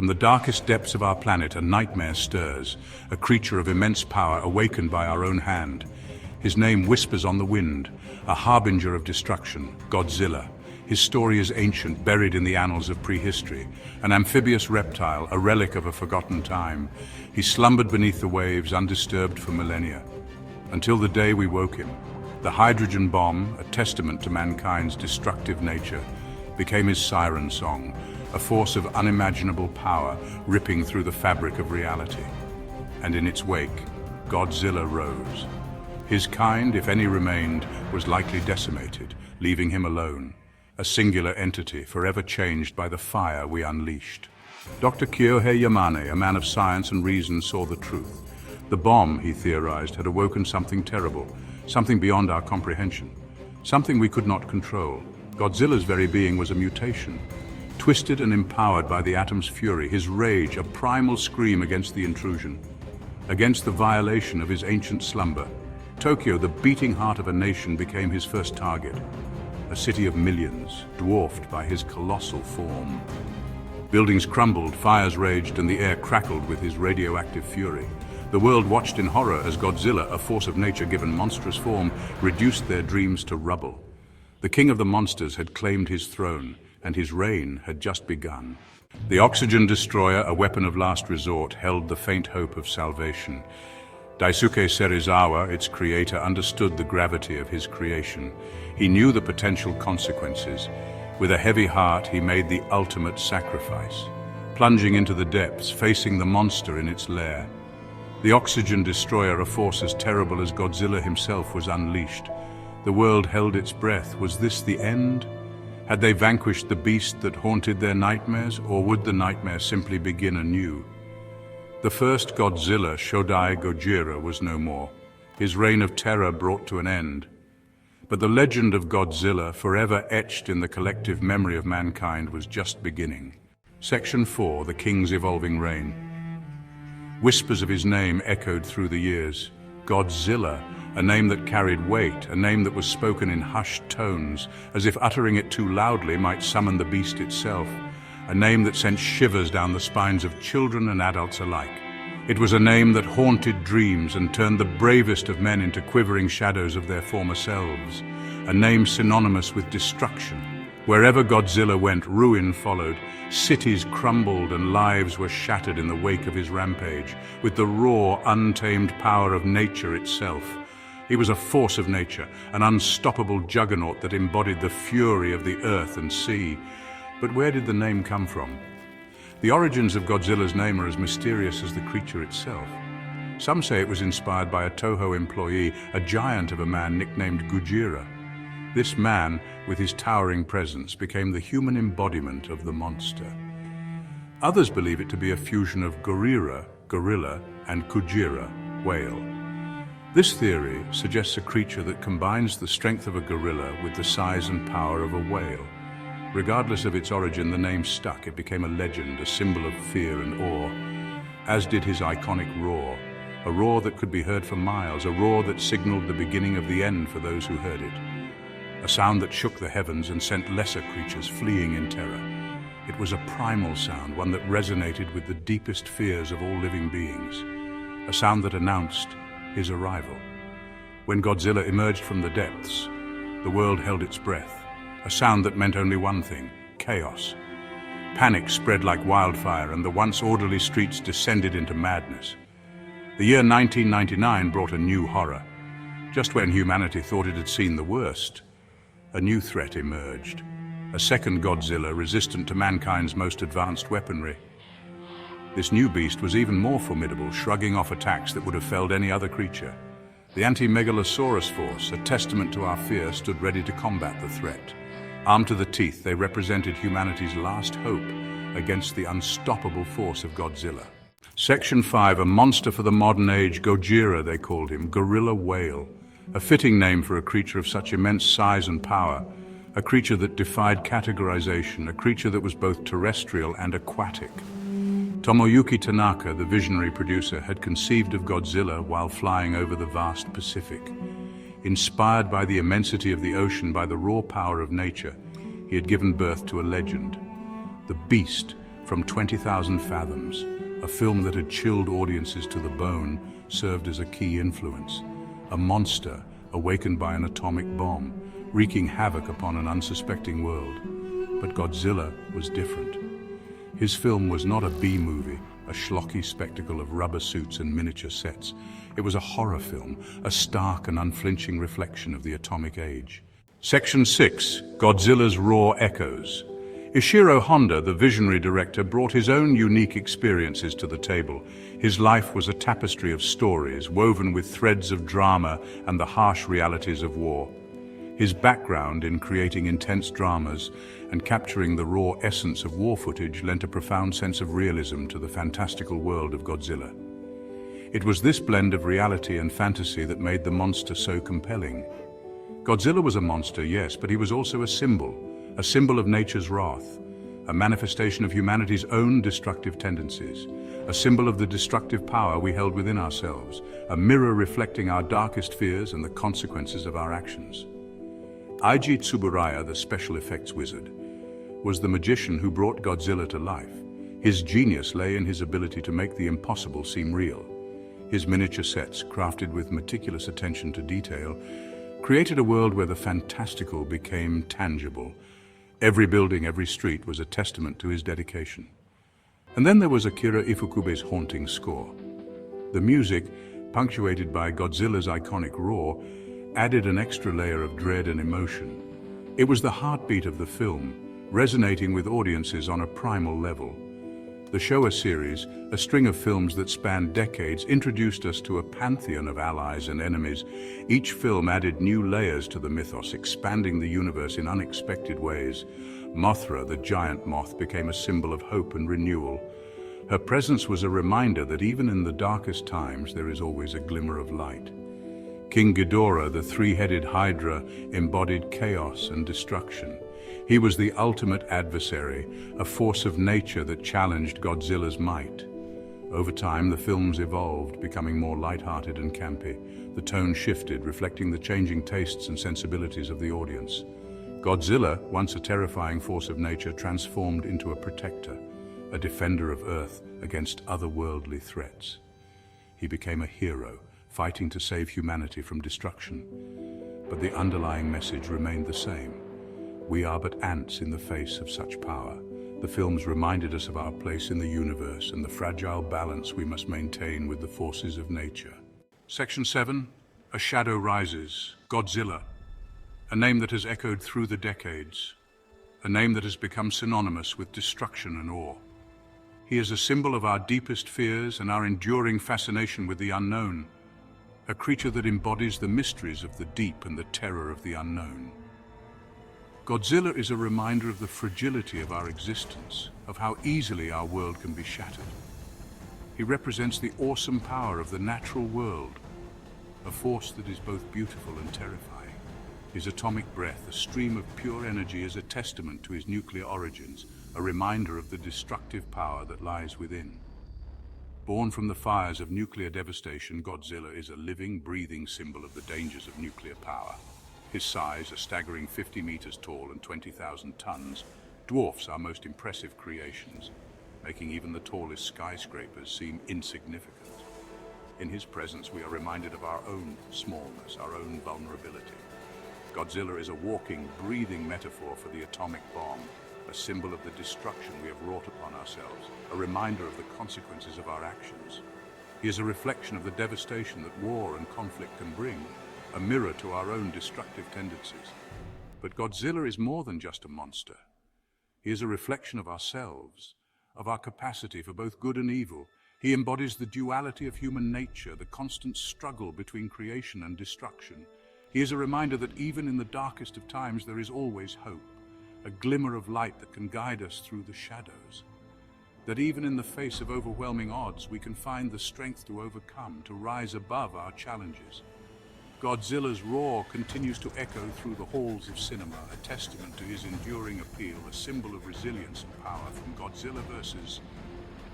From the darkest depths of our planet, a nightmare stirs, a creature of immense power awakened by our own hand. His name whispers on the wind, a harbinger of destruction, Godzilla. His story is ancient, buried in the annals of prehistory, an amphibious reptile, a relic of a forgotten time. He slumbered beneath the waves, undisturbed for millennia, until the day we woke him. The hydrogen bomb, a testament to mankind's destructive nature, became his siren song, a force of unimaginable power ripping through the fabric of reality. And in its wake, Godzilla rose. His kind, if any remained, was likely decimated, leaving him alone, a singular entity forever changed by the fire we unleashed. Dr. Kyohei Yamane, a man of science and reason, saw the truth. The bomb, he theorized, had awoken something terrible, something beyond our comprehension, something we could not control. Godzilla's very being was a mutation. Twisted and empowered by the atom's fury, his rage a primal scream against the intrusion, against the violation of his ancient slumber. Tokyo, the beating heart of a nation, became his first target, a city of millions, dwarfed by his colossal form. Buildings crumbled, fires raged, and the air crackled with his radioactive fury. The world watched in horror as Godzilla, a force of nature given monstrous form, reduced their dreams to rubble. The king of the monsters had claimed his throne, and his reign had just begun. The oxygen destroyer, a weapon of last resort, held the faint hope of salvation. Daisuke Serizawa, its creator, understood the gravity of his creation. He knew the potential consequences. With a heavy heart, he made the ultimate sacrifice, plunging into the depths, facing the monster in its lair. The oxygen destroyer, a force as terrible as Godzilla himself, was unleashed. The world held its breath. Was this the end? Had they vanquished the beast that haunted their nightmares, or would the nightmare simply begin anew? The first Godzilla, Shodai Gojira, was no more. His reign of terror brought to an end. But the legend of Godzilla, forever etched in the collective memory of mankind, was just beginning. Section 4, The King's Evolving Reign. Whispers of his name echoed through the years. Godzilla, a name that carried weight, a name that was spoken in hushed tones, as if uttering it too loudly might summon the beast itself. A name that sent shivers down the spines of children and adults alike. It was a name that haunted dreams and turned the bravest of men into quivering shadows of their former selves. A name synonymous with destruction. Wherever Godzilla went, ruin followed. Cities crumbled and lives were shattered in the wake of his rampage, with the raw, untamed power of nature itself. He was a force of nature, an unstoppable juggernaut that embodied the fury of the earth and sea. But where did the name come from? The origins of Godzilla's name are as mysterious as the creature itself. Some say it was inspired by a Toho employee, a giant of a man nicknamed Gojira. This man, with his towering presence, became the human embodiment of the monster. Others believe it to be a fusion of gorilla, and Kujira, whale. This theory suggests a creature that combines the strength of a gorilla with the size and power of a whale. Regardless of its origin, the name stuck. It became a legend, a symbol of fear and awe, as did his iconic roar. A roar that could be heard for miles, a roar that signaled the beginning of the end for those who heard it. A sound that shook the heavens and sent lesser creatures fleeing in terror. It was a primal sound, one that resonated with the deepest fears of all living beings. A sound that announced his arrival. When Godzilla emerged from the depths, the world held its breath. A sound that meant only one thing: chaos. Panic spread like wildfire, and the once orderly streets descended into madness. The year 1999 brought a new horror. Just when humanity thought it had seen the worst, a new threat emerged. A second Godzilla, resistant to mankind's most advanced weaponry. This new beast was even more formidable, shrugging off attacks that would have felled any other creature. The anti-megalosaurus force, a testament to our fear, stood ready to combat the threat. Armed to the teeth, they represented humanity's last hope against the unstoppable force of Godzilla. Section 5, a monster for the modern age, Gojira they called him, gorilla whale. A fitting name for a creature of such immense size and power. A creature that defied categorization, a creature that was both terrestrial and aquatic. Tomoyuki Tanaka, the visionary producer, had conceived of Godzilla while flying over the vast Pacific. Inspired by the immensity of the ocean, by the raw power of nature, he had given birth to a legend. The beast, From 20,000 Fathoms, a film that had chilled audiences to the bone, served as a key influence. A monster awakened by an atomic bomb, wreaking havoc upon an unsuspecting world. But Godzilla was different. His film was not a B-movie, a schlocky spectacle of rubber suits and miniature sets. It was a horror film, a stark and unflinching reflection of the atomic age. Section 6. Godzilla's Raw Echoes. Ishiro Honda, the visionary director, brought his own unique experiences to the table. His life was a tapestry of stories, woven with threads of drama and the harsh realities of war. His background in creating intense dramas and capturing the raw essence of war footage lent a profound sense of realism to the fantastical world of Godzilla. It was this blend of reality and fantasy that made the monster so compelling. Godzilla was a monster, yes, but he was also a symbol of nature's wrath, a manifestation of humanity's own destructive tendencies, a symbol of the destructive power we held within ourselves, a mirror reflecting our darkest fears and the consequences of our actions. Eiji Tsuburaya, the special effects wizard, was the magician who brought Godzilla to life. His genius lay in his ability to make the impossible seem real. His miniature sets, crafted with meticulous attention to detail, created a world where the fantastical became tangible. Every building, every street was a testament to his dedication. And then there was Akira Ifukube's haunting score. The music, punctuated by Godzilla's iconic roar, added an extra layer of dread and emotion. It was the heartbeat of the film, resonating with audiences on a primal level. The Showa series, a string of films that spanned decades, introduced us to a pantheon of allies and enemies. Each film added new layers to the mythos, expanding the universe in unexpected ways. Mothra, the giant moth, became a symbol of hope and renewal. Her presence was a reminder that even in the darkest times, there is always a glimmer of light. King Ghidorah, the three-headed Hydra, embodied chaos and destruction. He was the ultimate adversary, a force of nature that challenged Godzilla's might. Over time, the films evolved, becoming more light-hearted and campy. The tone shifted, reflecting the changing tastes and sensibilities of the audience. Godzilla, once a terrifying force of nature, transformed into a protector, a defender of Earth against otherworldly threats. He became a hero, fighting to save humanity from destruction. But the underlying message remained the same. We are but ants in the face of such power. The films reminded us of our place in the universe and the fragile balance we must maintain with the forces of nature. Section 7. A Shadow Rises. Godzilla. A name that has echoed through the decades. A name that has become synonymous with destruction and awe. He is a symbol of our deepest fears and our enduring fascination with the unknown. A creature that embodies the mysteries of the deep and the terror of the unknown. Godzilla is a reminder of the fragility of our existence, of how easily our world can be shattered. He represents the awesome power of the natural world, a force that is both beautiful and terrifying. His atomic breath, a stream of pure energy, is a testament to his nuclear origins, a reminder of the destructive power that lies within. Born from the fires of nuclear devastation, Godzilla is a living, breathing symbol of the dangers of nuclear power. His size, a staggering 50 meters tall and 20,000 tons, dwarfs our most impressive creations, making even the tallest skyscrapers seem insignificant. In his presence, we are reminded of our own smallness, our own vulnerability. Godzilla is a walking, breathing metaphor for the atomic bomb, a symbol of the destruction we have wrought upon ourselves, a reminder of the consequences of our actions. He is a reflection of the devastation that war and conflict can bring, a mirror to our own destructive tendencies. But Godzilla is more than just a monster. He is a reflection of ourselves, of our capacity for both good and evil. He embodies the duality of human nature, the constant struggle between creation and destruction. He is a reminder that even in the darkest of times there is always hope, a glimmer of light that can guide us through the shadows. That even in the face of overwhelming odds, we can find the strength to overcome, to rise above our challenges. Godzilla's roar continues to echo through the halls of cinema, a testament to his enduring appeal, a symbol of resilience and power. From Godzilla vs.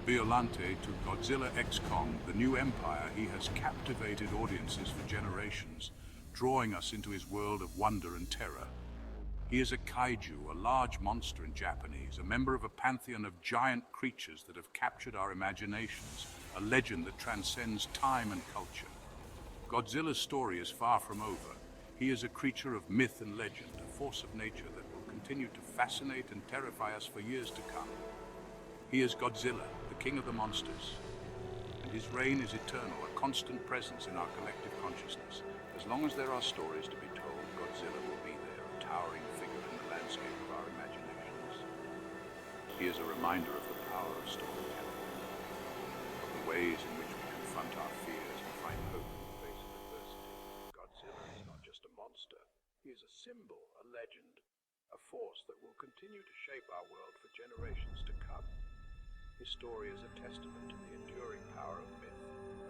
Violante to Godzilla x Kong, the new empire, he has captivated audiences for generations, drawing us into his world of wonder and terror. He is a kaiju, a large monster in Japanese, a member of a pantheon of giant creatures that have captured our imaginations, a legend that transcends time and culture. Godzilla's story is far from over. He is a creature of myth and legend, a force of nature that will continue to fascinate and terrify us for years to come. He is Godzilla, the king of the monsters, and his reign is eternal, a constant presence in our collective consciousness. As long as there are stories to be told, Godzilla will be there, a towering figure in the landscape of our imaginations. He is a reminder of the power of storytelling, of the ways in which we confront our fears and find hope in the face of adversity. Godzilla is not just a monster. He is a symbol, a legend, a force that will continue to shape our world for generations to come. His story is a testament to the enduring power of myth,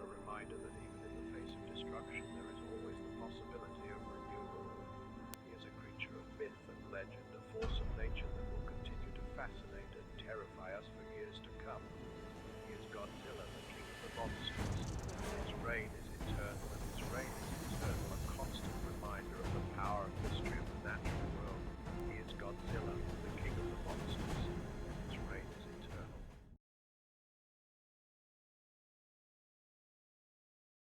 a reminder that even in the face of destruction there is always the possibility of renewal. He is a creature of myth and legend, a force of nature that will continue to fascinate and terrify us for years to come. He is Godzilla, the king of the monsters. His reign is